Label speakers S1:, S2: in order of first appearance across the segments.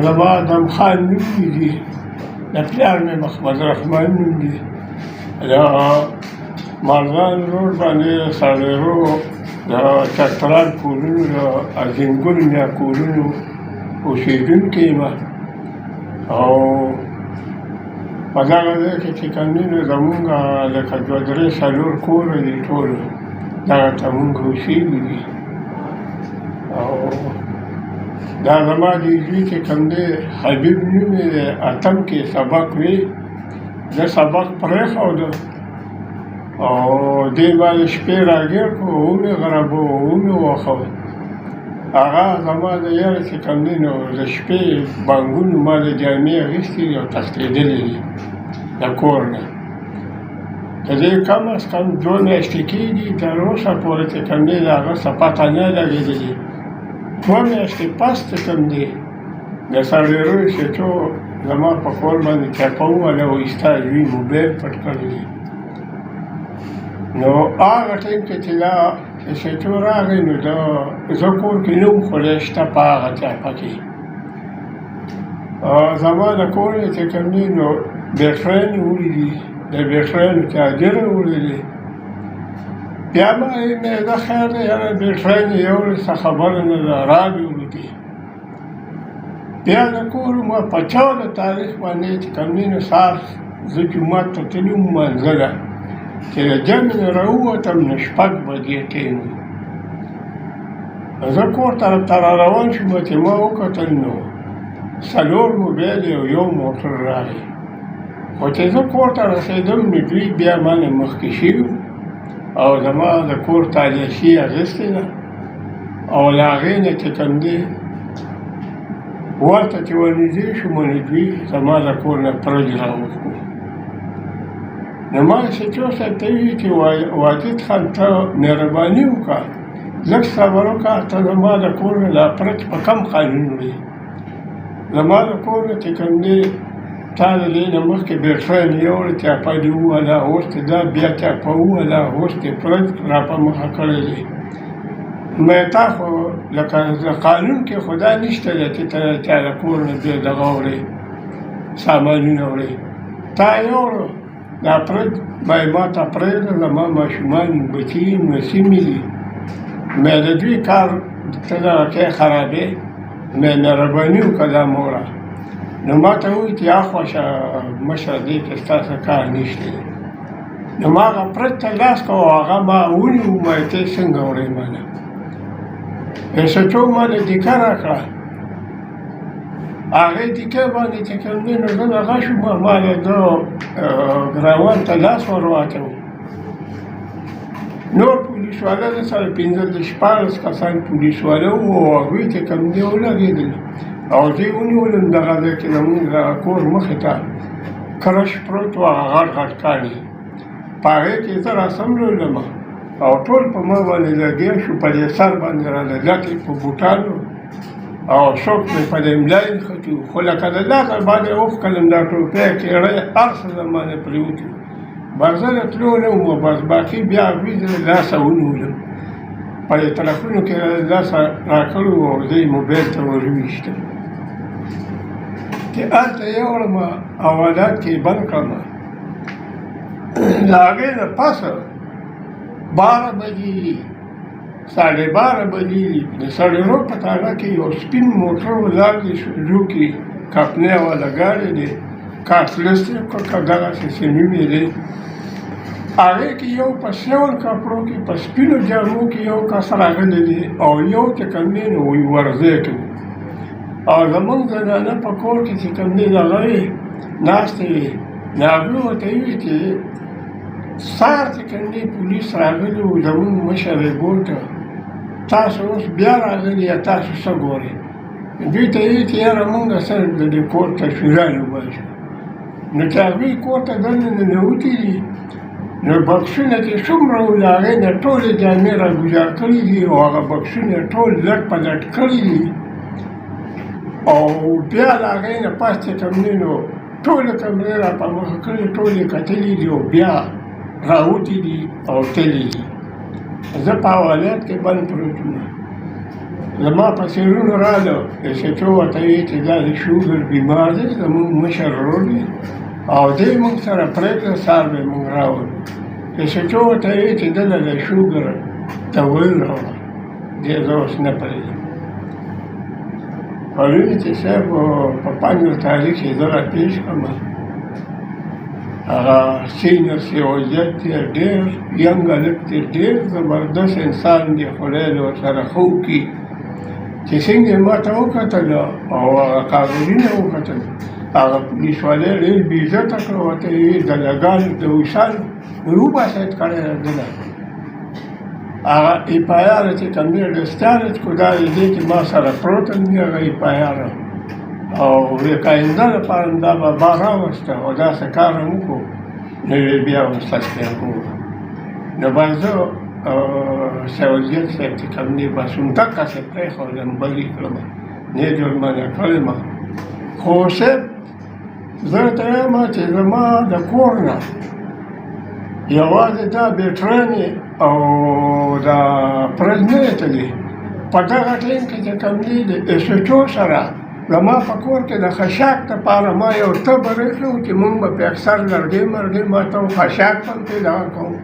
S1: زما ادم خان نوم دی، د پلار مې محمد رحمان نوم دی. د مارزان روډ باندې ساړېرو د چترال کورونو د عظیمګل میا کورونو اوسېدونکی یم او په دغه ځای کې چې کوم دي نو زمونږ لکه دوه درې څلور کوره دي ټول دغه ته مونږ اوسېږو دي. او دا زما د زوی چې کوم دی حبیب نوم یې دی، اتم کې سبق وي، زه سبق پرېښوده او دې ما د شپې راګیر کړو، ومې غربه ومې واښه. هغه زما د یاره چې کوم دی نو د شپې بانګونو ما د جامې اخیستې دي او تښتېدلې دي د کور نه. د دې کم از کم 2 میاشتې کېږي تر اوسه پورې چې کوم دی د هغه څه پته نه لګېدلې. 2 میاشتې پس چې کوم دی د ساړېرو سېټو زما په کور باندې چاپه ووهله او ستا زوی موبایل پټ کړی دی. نو هغه ټایم کې چې دا سېټو راغی نو زه کور کې نه وم، خدای شته په هغه چاپه کې. زما د کور یې چې کوم دی نو بیټرۍ مې ولیدي، د بیټریانو چارجر یې ولیدی. بیا به مې زه خیر دی یاره بیټرۍ مې یوړې څه خبره نه ده، رابې ولیدي. بیا د کور ما په 14 تاریخ باندې چې کوم دی نو سهار زه جومات ته تللي وم لمانځه چې د جمع نه راووتم نو 6 بجې ټایم و. زه کور طرف ته را روان شوم چې ما وکتل نو 4 موبایل او 1 موټر راغی. خو چې زه کور ته رسېدم نو دوی بیا مانه مخکې شوي او زما د کور تالیشي اخیستې ده او له هغې نه چې کوم دی ورته چې ورنږدې شوم نو دوی زما د کور نه پرج راوښکو. نو ما سېټو صاحب ته وویل چې واجد خان ته مهرباني وکړه، لږ صبر وکړه، ته زما د کور نه دا پرج په کم قانون وړې. زما د کور نه چې کوم دی تا د دې نه مخکې بیټرۍ مې یوړې چاپه دې ووهله، اوس دې دا بیا چاپه ووهله، اوس دې پرج را په مخه کړی دی. مې تا خو لکه د قانون کې خو دا نشته دی چې ته چا د کور نه بیا دغه وړې سامانونه وړې. تا یوړو دا پرج باید ما ته پرېږده، زما ماشومان بچي نسیمې دي، مې د دوی کار ته دغه کې خرابې، مې مهرباني وکړه دا موړه. نو ما ته وویل چې اخوا شه مشره دې کې ستاسو کار نشته دی. نو ما هغه پرج ته لاس کړ او هغه ما ونیو، ما یې ته څنګه وړې ماله. سېټو ما له دیکه راکړه، هغې دیکې باندې چې کوم دی نو زه دغه شوم، ما له ده ګراوان ته لاس ور واچوو. نور پولیس والا سره 15-16 کسان پولیس والا وو او هغوی چې کوم دی ولګېدل او زه یې ونیولم دغه ځای کې زمونږ دغه کور مخې ته کرش پروت و، هغه غټ غټ کاڼي په هغې کې زه راسملولم او ټول په ما باندې لګیا شو، په دې سر باندې راله لکې په بوټانو او شوک مې په دې ملا نښتي وو. خو لکه د لاسه باندې وښکلم دا ټوپۍ کېړۍ هر څه زمانې پرېوتي وو. بس زه د تلو نه وم، بس باقي بیا هغوی زه له لاسه ونیولم، په دې تلفونو کې له لاسه راکړي وو او زه یې موبایل ته ور وویشتم. چې هلته یې وړم حوالات کې یې بند کړم. د هغې نه پسه 12 بجې دي، 12:30 بجې دي، د سړېرو په تاله کې یو سپین موټر ولاړ دی، سوزوکي کمپنۍ والا ګاډی دی، کاټلسټ که دغسې څه نوم یې دی. هغې کې یو په سیول کپړو کې په سپینو جامو کې یو کس راغلی دی او یو چې کوم دی نو وایي ورځی کوي. او زمونږ زنانه په کور کې چې کوم دی دغه وي ناستې وي، نو هغوی ورته وویل چې سهار چې کوم دی پولیس راغلي وو زمونږ مشر ریپورټ ته، تاسو اوس بیا راغلي یا تاسو څه ګورئ؟ دوی ته یې وویل چې یاره مونږ صرف د دې کور تصویران وباسو. نو چې هغوی کور ته دننه ننوتي دي نو بکسونه چې څومره وو له هغې نه ټولې جامې را ګزار کړي دي او هغه بکسونه ټول لټ په لټ کړي دي او بیا له هغې نه پس چې کوم دی نو ټولې کمرې را په مخه کړي، ټولې کتلي دي او بیا راوتي دي او تللي دي. زه په حوالات کې بند پروت وم. زما په څېرونه راغله ایس ایچ او ورته ویې چې دا د شوګر بیمار دی زموږ مشر ورور دی او دی موږ سره پرېږده سهار به یې موږ راولو ایس ایچ او ورته ویې چې دله د شوګر دوايي راوړه دی زه اوس نه پرېږدم ویلي چې صاحب په 5 تاریخ یې زه راپېښ کړم هغه سینر سیوجت دی ډېر ینګ هلک دی ډېر زبردست انسان دی خدای دې ورسره ښه وکړي چې څنګه یې ما ته وکتل او هغه کاغذونه وکتل هغه پولیس والی ډېر بې عزته کړه ورته یې ویل دلګان د وصال وباسئ کړی دله هغه ایف آی آر چې کوم دی ډسچارج کړو دا دی چې ما سره پروت دی هغه ایف آی آر او د آینده لپاره دا به بار راوسته او داسې کار هم وکړو نو یې بیا مستسلم کړو نو باید زه سعودیت صاحب چې کوم دی بس همدقسې پرېښودم بل یې کړم نه یې جرمانه کړم خو صاحب زه ورته وایم چې زما د کور نه یوازې دا بیټرانې او دا پرز نه دی تللی په دغه ټایم کې چې کوم دی د ایس ایچ او سره زما په کور کې د خشاک دپاره ما یو تبر ایښی و چې مونږ به پې اکثر لرګۍ مرګۍ ما ته خشاک هم پې دغه کوو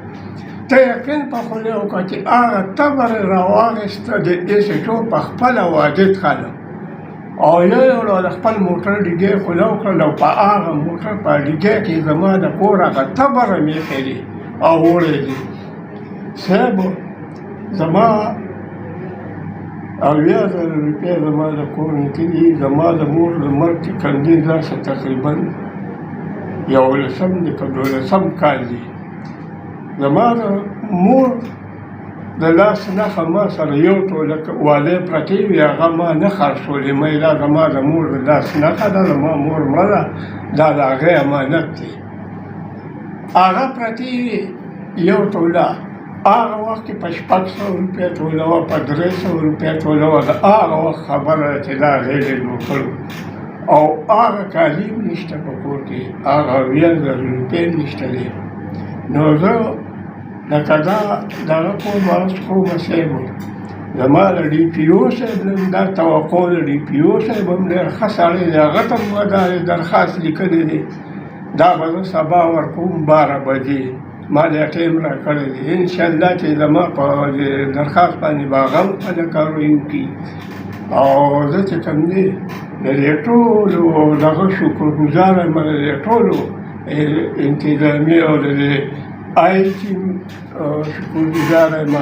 S1: ته یقین په خولې وکړه چې هغه تبر یې راواخېسته د ایس ایچ او په خپله واجد خاله او یو د خپل موټر ډیګۍ خوله وکړل او په هغه موټر په ډیګۍ کې زما د کور هغه تبر هم ایښی دی او وړی دی صاحب زما 80,000 روپۍ زما د کور نه تلي زما د مور د مرګ چې کوم دی داسې تقریبا 11 دی که 12 کال دی زما د مور د لاس نښه ما سره یو ټوله والۍ پرتې وي هغه ما نه خرڅولې مې دا زما د مور د لاس نښه ده زما مور مړه ده دا د هغې امانت دی هغه پرتې وي یو ټوله هغه وخت کې په 600 روپۍ ټوله وه په 300 روپۍ ټوله وه د هغه وخت خبره ده چې دا هغې ډېر جوړ کړو او هغه کالي هم نشته په کور کې هغه 80,000 روپۍ هم نشته دی نو زه لکه دا دغه کوم عرض کومه صاحب زما د ډي پي او صاحب نه دا توقع د ډي پي او صاحب هم ډېر ښه سړی دی هغه ته ما دا درخواست لیکلی دی دا به زه سبا ورکوم 12 بجې ما دا ټایم راکړی دی انشاءالله چې زما په درخواست باندې به هغه هم خپله کاروي وکړي او زه چې کوم دی د دې ټولو دغه شکرګزار یم د دې ټولو انتظامي او د دې آی ټي شکرګزار یم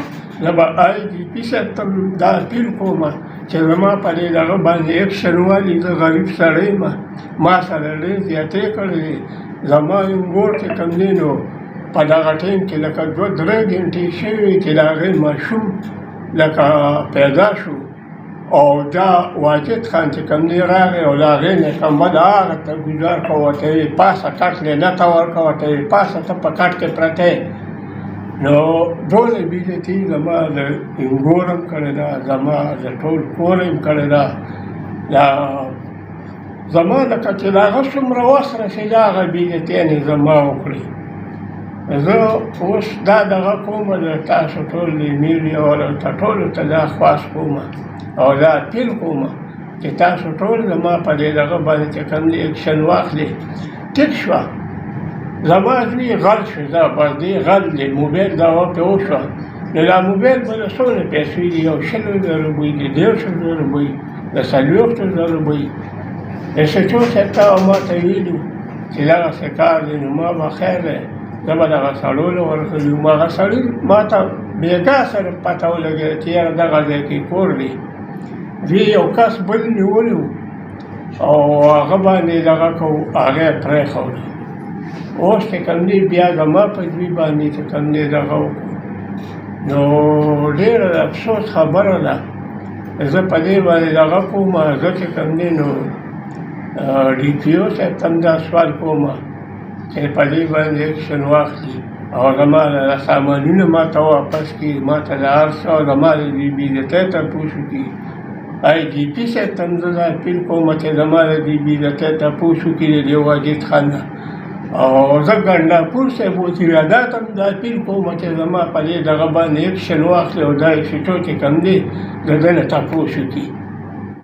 S1: زه به آی جي پي صاحب ته دا اپیل کوم چې زما په دې دغه باندې ایکشن والي زه غریب سړی یم ما سره ډېر زیاتې کړی دی زما ورور چې کوم دی نو په دغه ټایم کې لکه 2-3 ګنټې شوي چې د هغې ماشوم لکه پیدا شو او دا واجد خان چې کوم دی راغی او د هغې نه کمبل هغه ته ګزار کړه ورته یې پاسه کټ لیلته ورکړه ورته یې پاسه ته په کټ کې پرته نو ټوله بېزتي زما د انګور هم کړې ده زما د ټول کور هم کړې ده دا زما لکه چې د هغه څومره وخت رسېده هغه بېزتیانې زما وکړې زه اوس دا دغه کومه د تاسو ټول د میډیا والاو ته ټولو ته دا خواست کومه او دا اپیل کومه چې تاسو ټول زما په دې دغه باندې چې کوم دی اکشن واخلئ ټیک شوه زما زوی غل شو دا بس دی غل دی موبایل دا پې وشوه نو دا موبایل به د څومره پیسې دي یو 100,000 روپۍ دي 150,000 روپۍ د 40,000 روپۍ ایس ایچ او صاحب ته ما ته ویلي چې دغسې کار دی نو ما به خیر دی زه به دغه سړو له ورکړي وم هغه سړي ما ته بېګا سره پته ولګېده چې یاره دغه ځای کې کور دی وی یو کس بل نیولی و او هغه باندې دغه کوو هغه یې پرېښودو اوس چې کوم دی بیا زما په دوی باندې چې کوم دی دغه وکړو نو ډېره د افسوس خبره ده زه په دې باندې دغه کوم زه چې کوم دی نو ډي پي او صاحب ته هم دا سوال کوم چې په دې باندې اکشن واخلي او زما سامانونه ما ته واپس کړي ما ته د هر څه او زما د دې بېعزتۍ تپوس وکړي آی جي پي صاحب ته هم زه دا اپیل کوم چې زما د دې بېعزتۍ تپوس وکړي د دې واجد خان نه او زه ګنډاپور صاحب وزیر اعلی ته هم دا اپیل کوم چې زما په دې دغه باندې اکشن واخلي او دا ایکسیټو چې کوم دی د ده نه تپوس وکړي